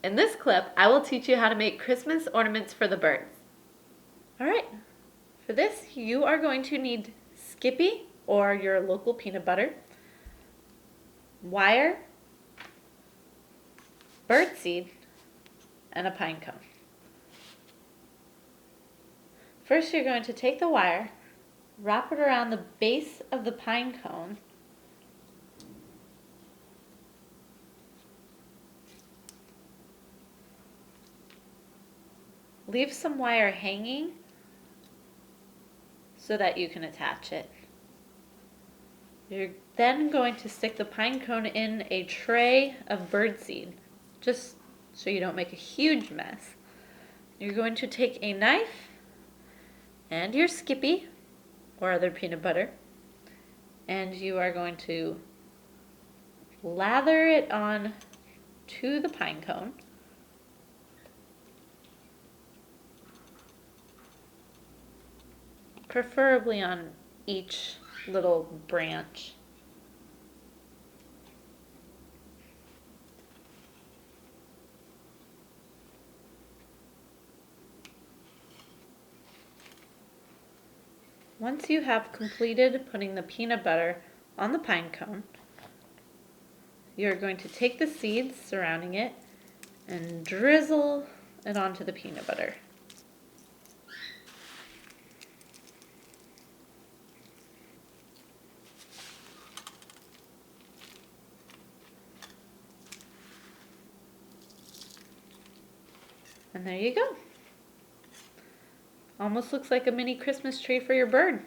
In this clip, I will teach you how to make Christmas ornaments for the birds. All right, for this, you are going to need Skippy or your local peanut butter, wire, birdseed, and a pine cone. First, you're going to take the wire, wrap it around the base of the pine cone, leave some wire hanging so that you can attach it. You're then going to stick the pine cone in a tray of birdseed, just so you don't make a huge mess. You're going to take a knife and your Skippy or other peanut butter, and you are going to lather it on to the pine cone. Preferably on each little branch. Once you have completed putting the peanut butter on the pine cone, you're going to take the seeds surrounding it and drizzle it onto the peanut butter. And there you go. Almost looks like a mini Christmas tree for your bird.